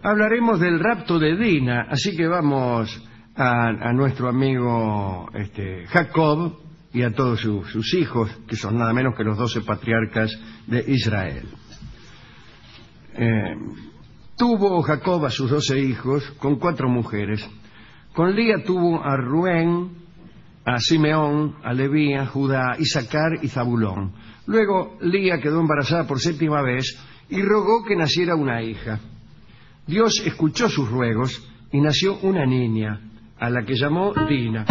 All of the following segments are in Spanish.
Hablaremos del rapto de Dina, así que vamos a nuestro amigo Jacob y a todos sus hijos, que son nada menos que los 12 patriarcas de Israel. Tuvo Jacob a sus 12 hijos con 4 mujeres. Con Lía tuvo a Rubén, a Simeón, a Leví, a Judá, Isaacar y Zabulón. Luego Lía quedó embarazada por 7ª vez y rogó que naciera una hija. Dios escuchó sus ruegos y nació una niña, a la que llamó Dina.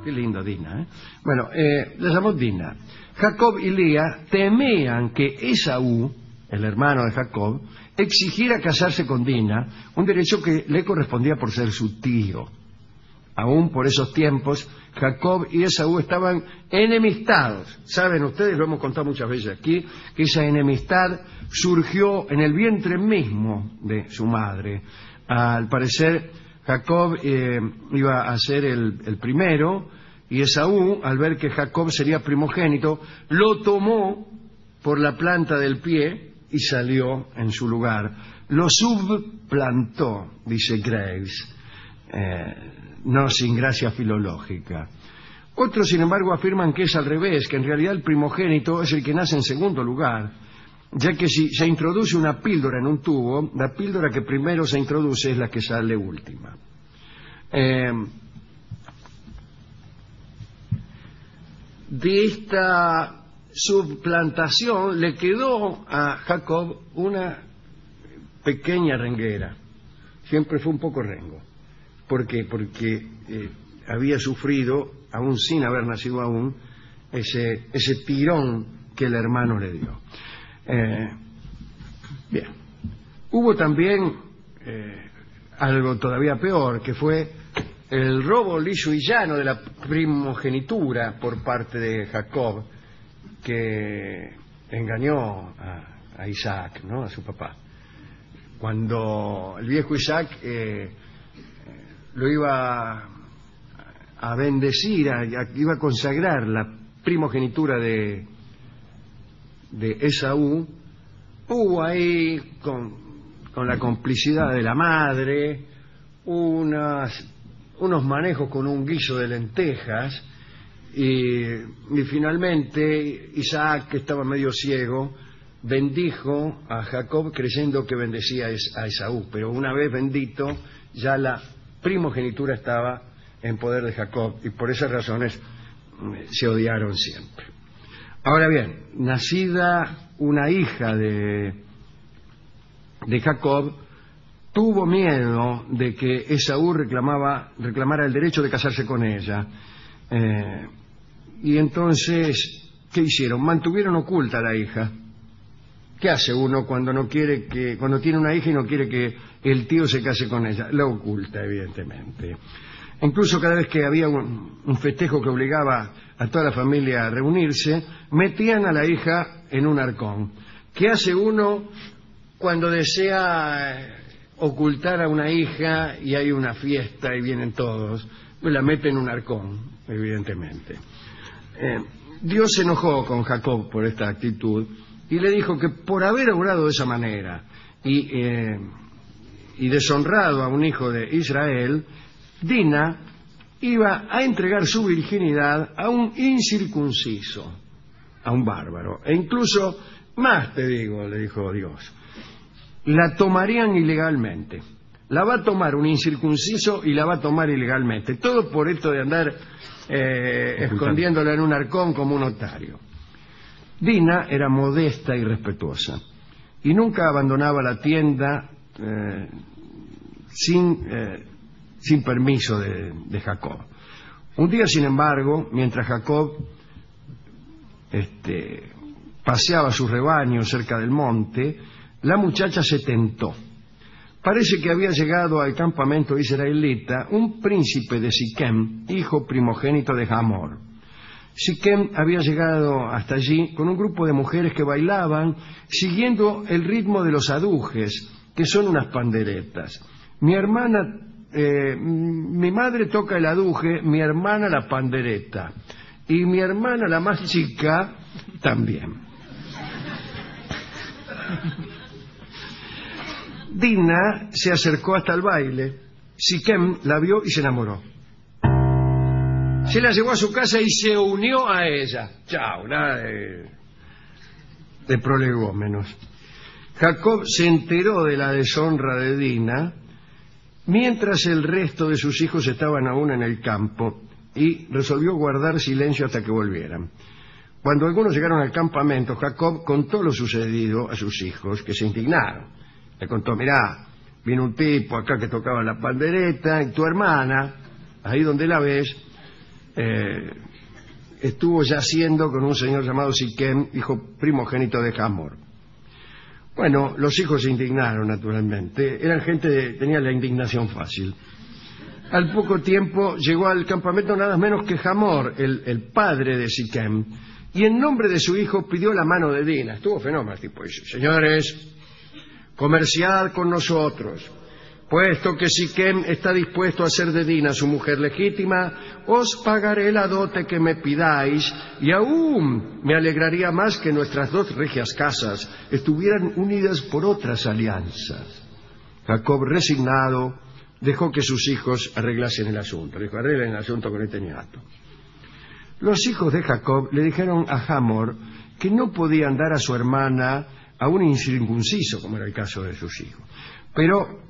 Qué lindo Dina, ¿eh? Bueno, la llamó Dina. Jacob y Lía temían que Esaú, el hermano de Jacob, exigiera casarse con Dina, un derecho que le correspondía por ser su tío. Aún por esos tiempos, Jacob y Esaú estaban enemistados. Saben ustedes, lo hemos contado muchas veces aquí, que esa enemistad surgió en el vientre mismo de su madre. Al parecer, Jacob iba a ser el primero, y Esaú, al ver que Jacob sería primogénito, lo tomó por la planta del pie y salió en su lugar. Lo subplantó, dice Graves, no sin gracia filológica. Otros, sin embargo, afirman que es al revés, que en realidad el primogénito es el que nace en segundo lugar, ya que si se introduce una píldora en un tubo, la píldora que primero se introduce es la que sale última. De esta subplantación le quedó a Jacob una pequeña renguera. Siempre fue un poco rengo. ¿Por qué? Porque había sufrido, aún sin haber nacido aún, ese tirón que el hermano le dio. Bien. Hubo también algo todavía peor, que fue el robo liso y llano de la primogenitura por parte de Jacob, que engañó a Isaac, ¿no? A su papá. Cuando el viejo Isaac lo iba a bendecir, iba a consagrar la primogenitura de Esaú, hubo ahí, con la complicidad de la madre, unos manejos con un guiso de lentejas, y finalmente Isaac, que estaba medio ciego, bendijo a Jacob creyendo que bendecía a Esaú, pero una vez bendito, ya la primogenitura estaba en poder de Jacob, y por esas razones se odiaron siempre. Ahora bien, nacida una hija de Jacob, tuvo miedo de que Esaú reclamara el derecho de casarse con ella. Y entonces, ¿qué hicieron? Mantuvieron oculta a la hija. ¿Qué hace uno cuando tiene una hija y no quiere que el tío se case con ella? La oculta, evidentemente. Incluso cada vez que había un festejo que obligaba a toda la familia a reunirse, metían a la hija en un arcón. ¿Qué hace uno cuando desea ocultar a una hija y hay una fiesta y vienen todos? Pues la mete en un arcón, evidentemente. Dios se enojó con Jacob por esta actitud y le dijo que por haber obrado de esa manera y deshonrado a un hijo de Israel, Dina iba a entregar su virginidad a un incircunciso, a un bárbaro. E incluso más, te digo, le dijo Dios, la tomarían ilegalmente. La va a tomar un incircunciso y la va a tomar ilegalmente. Todo por esto de andar escondiéndola en un arcón como un otario. Dina era modesta y respetuosa y nunca abandonaba la tienda sin permiso de Jacob. Un día, sin embargo, mientras Jacob paseaba su rebaño cerca del monte, la muchacha se tentó. Parece que había llegado al campamento israelita un príncipe de Siquem, hijo primogénito de Hamor. Siquem había llegado hasta allí con un grupo de mujeres que bailaban siguiendo el ritmo de los adujes, que son unas panderetas. Mi madre toca el aduje, mi hermana la pandereta, y mi hermana, la más chica, también. Dina se acercó hasta el baile. Siquem la vio y se enamoró. Se la llevó a su casa y se unió a ella. Chao, nada de prolegómenos. Jacob se enteró de la deshonra de Dina mientras el resto de sus hijos estaban aún en el campo y resolvió guardar silencio hasta que volvieran. Cuando algunos llegaron al campamento, Jacob contó lo sucedido a sus hijos, que se indignaron. Le contó: mirá, vino un tipo acá que tocaba la pandereta y tu hermana, ahí donde la ves, estuvo yaciendo con un señor llamado Siquem, hijo primogénito de Hamor. Bueno, los hijos se indignaron, naturalmente. Eran gente, tenían la indignación fácil. Al poco tiempo llegó al campamento nada menos que Hamor, el padre de Siquem, y en nombre de su hijo pidió la mano de Dina. Estuvo fenómeno, tipo, dice: señores, comerciad con nosotros. Puesto que Siquem está dispuesto a hacer de Dina su mujer legítima, os pagaré la dote que me pidáis, y aún me alegraría más que nuestras dos regias casas estuvieran unidas por otras alianzas. Jacob, resignado, dejó que sus hijos arreglasen el asunto. Le dijo: arreglen el asunto con este niato. Los hijos de Jacob le dijeron a Hamor que no podían dar a su hermana a un incircunciso, como era el caso de sus hijos. Pero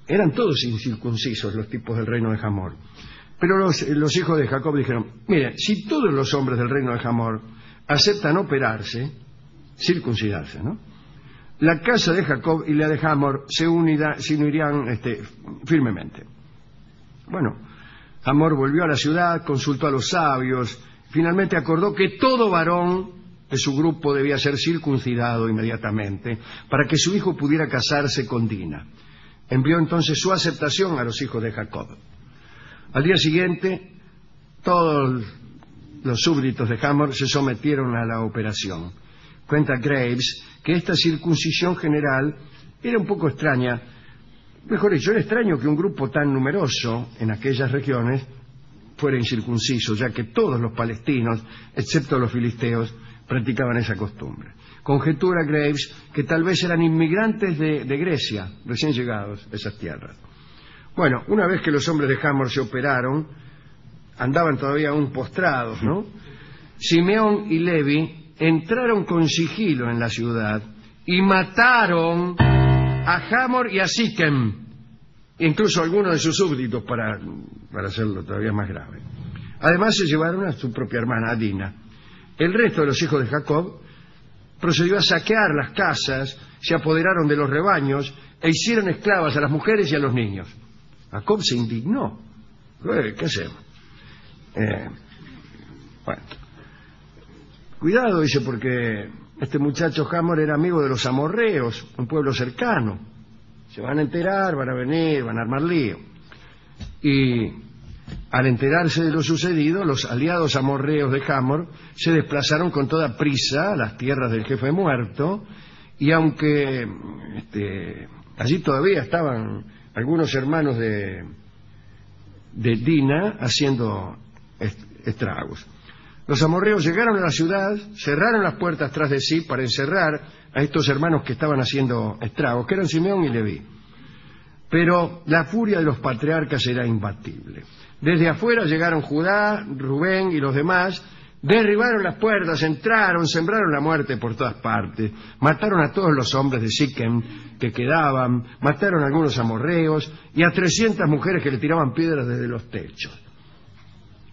eran todos incircuncisos los tipos del reino de Hamor. Pero los hijos de Jacob dijeron: mire, si todos los hombres del reino de Hamor aceptan operarse, circuncidarse, ¿no?, la casa de Jacob y la de Hamor se unirían firmemente. Bueno, Hamor volvió a la ciudad, consultó a los sabios, finalmente acordó que todo varón de su grupo debía ser circuncidado inmediatamente para que su hijo pudiera casarse con Dina. Envió entonces su aceptación a los hijos de Jacob. Al día siguiente, todos los súbditos de Hamor se sometieron a la operación. Cuenta Graves que esta circuncisión general era un poco extraña. Mejor dicho, era extraño que un grupo tan numeroso en aquellas regiones fuera incircunciso, ya que todos los palestinos, excepto los filisteos, practicaban esa costumbre. Conjetura Graves que tal vez eran inmigrantes de Grecia, recién llegados a esas tierras. Bueno, una vez que los hombres de Hamor se operaron, andaban todavía aún postrados, ¿no? Simeón y Levi entraron con sigilo en la ciudad y mataron a Hamor y a Siquem, incluso a algunos de sus súbditos para hacerlo todavía más grave. Además se llevaron a su propia hermana, a Dina. El resto de los hijos de Jacob procedió a saquear las casas, se apoderaron de los rebaños e hicieron esclavas a las mujeres y a los niños. Jacob se indignó. ¿Qué hacemos? Bueno, cuidado, dice, porque este muchacho Hamor era amigo de los amorreos, un pueblo cercano. Se van a enterar, van a venir, van a armar lío. Y al enterarse de lo sucedido, los aliados amorreos de Hamor se desplazaron con toda prisa a las tierras del jefe muerto, y aunque allí todavía estaban algunos hermanos de Dina haciendo estragos. Los amorreos llegaron a la ciudad, cerraron las puertas tras de sí para encerrar a estos hermanos que estaban haciendo estragos, que eran Simeón y Leví. Pero la furia de los patriarcas era imbatible. Desde afuera llegaron Judá, Rubén y los demás, derribaron las puertas, entraron, sembraron la muerte por todas partes, mataron a todos los hombres de Siquem que quedaban, mataron a algunos amorreos y a 300 mujeres que le tiraban piedras desde los techos.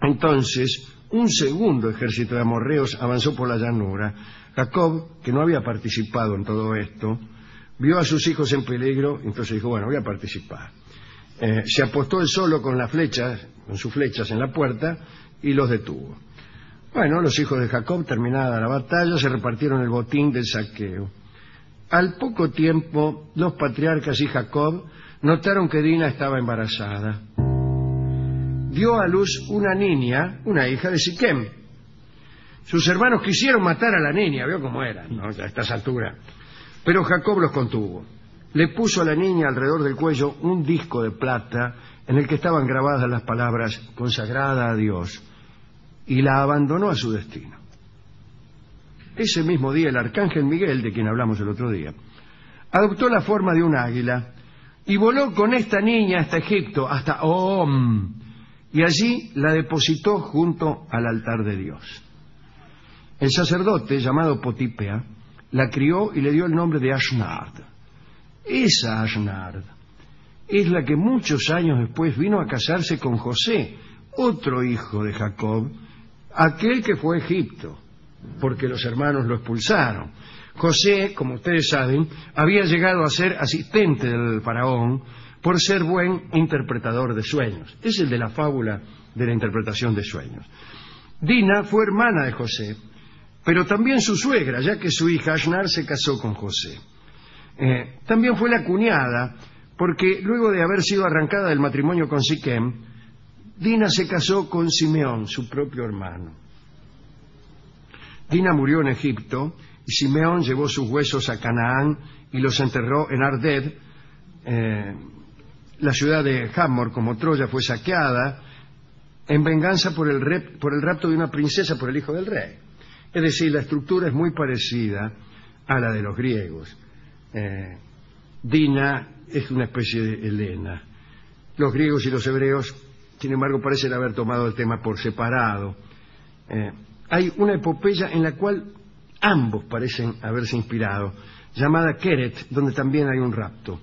Entonces, un segundo ejército de amorreos avanzó por la llanura. Jacob, que no había participado en todo esto, vio a sus hijos en peligro, entonces dijo: bueno, voy a participar. Se apostó él solo con sus flechas en la puerta y los detuvo. Bueno, los hijos de Jacob, terminada la batalla, se repartieron el botín del saqueo. Al poco tiempo, los patriarcas y Jacob notaron que Dina estaba embarazada. Dio a luz una niña, una hija de Siquem. Sus hermanos quisieron matar a la niña, vio cómo era, ¿no?, a estas alturas. Pero Jacob los contuvo. Le puso a la niña alrededor del cuello un disco de plata en el que estaban grabadas las palabras "consagrada a Dios", y la abandonó a su destino. ese mismo día el arcángel Miguel, de quien hablamos el otro día, adoptó la forma de un águila y voló con esta niña hasta Egipto, hasta Om, y allí la depositó junto al altar de Dios. El sacerdote, llamado Potipea, la crió y le dio el nombre de Ashnard. Esa Ashnard es la que muchos años después vino a casarse con José, otro hijo de Jacob, aquel que fue a Egipto, porque los hermanos lo expulsaron. José, como ustedes saben, había llegado a ser asistente del faraón por ser buen interpretador de sueños. Es el de la fábula de la interpretación de sueños. Dina fue hermana de José, pero también su suegra, ya que su hija Ashnard se casó con José. También fue la cuñada, porque luego de haber sido arrancada del matrimonio con Siquem, Dina se casó con Simeón, su propio hermano. Dina murió en Egipto y Simeón llevó sus huesos a Canaán y los enterró en Arded. La ciudad de Hamor, como Troya, fue saqueada en venganza por el rapto de una princesa por el hijo del rey. Es decir, la estructura es muy parecida a la de los griegos. Dina es una especie de Helena. Los griegos y los hebreos, sin embargo, parecen haber tomado el tema por separado. Hay una epopeya en la cual ambos parecen haberse inspirado, llamada Keret, donde también hay un rapto.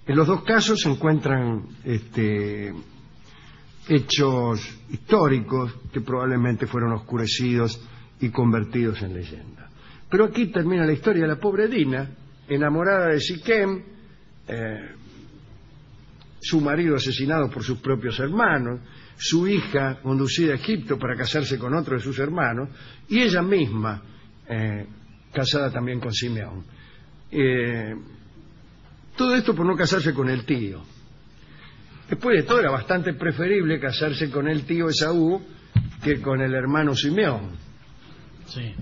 En los dos casos se encuentran hechos históricos que probablemente fueron oscurecidos y convertidos en leyenda. Pero aquí termina la historia de la pobre Dina, enamorada de Siquem, su marido asesinado por sus propios hermanos, su hija conducida a Egipto para casarse con otro de sus hermanos, y ella misma casada también con Simeón. Todo esto por no casarse con el tío. Después de todo, era bastante preferible casarse con el tío Esaú que con el hermano Simeón. Sí.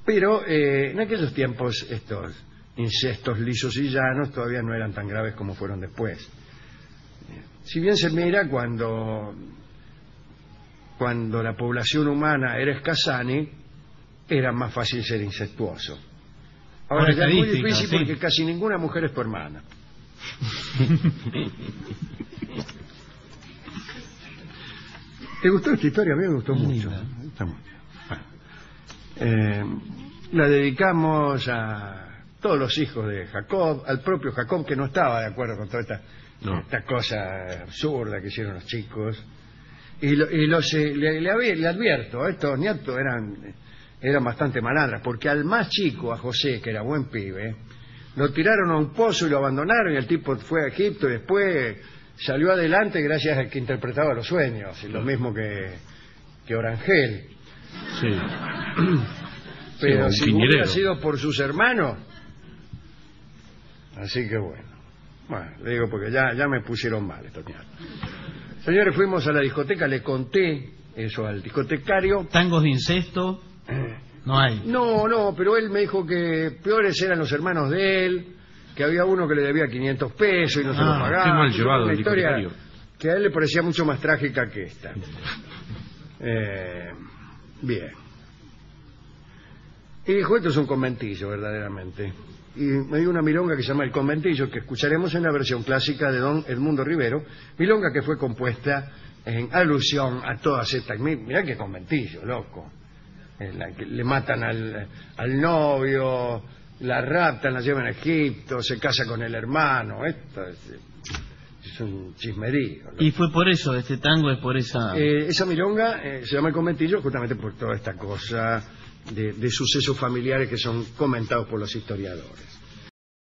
Pero en aquellos tiempos estos incestos lisos y llanos todavía no eran tan graves como fueron después. Si bien se mira cuando la población humana era escasani, era más fácil ser incestuoso. Ahora ya es muy difícil, sí, porque casi ninguna mujer es tu hermana. ¿Te gustó esta historia? A mí me gustó mucho. La dedicamos a todos los hijos de Jacob, al propio Jacob, que no estaba de acuerdo con toda esta cosa absurda que hicieron los chicos. Le advierto, estos nietos eran bastante malandras, porque al más chico, a José, que era buen pibe, lo tiraron a un pozo y lo abandonaron, y el tipo fue a Egipto y después salió adelante gracias al que interpretaba los sueños, y lo mismo que Orangel. Sí. Pero si hubiera sido por sus hermanos, así que bueno, le digo porque ya me pusieron mal estos niños. Señores, fuimos a la discoteca, le conté eso al discotecario. ¿Tangos de incesto? No hay. No, pero él me dijo que peores eran los hermanos de él, que había uno que le debía 500 pesos y no se lo pagaba. Qué mal llevado una el historia discotecario. Que a él le parecía mucho más trágica que esta. Bien. Y dijo, esto es un conventillo, verdaderamente. Y me dio una milonga que se llama El Conventillo, que escucharemos en la versión clásica de don Edmundo Rivero, milonga que fue compuesta en alusión a todas estas... Mirá qué conventillo, loco. Le matan al novio, la raptan, la llevan a Egipto, se casa con el hermano. Esto es un chismerío, ¿no? Y fue por eso, este tango es por esa... esa milonga se llama El Conventillo justamente por toda esta cosa de sucesos familiares que son comentados por los historiadores.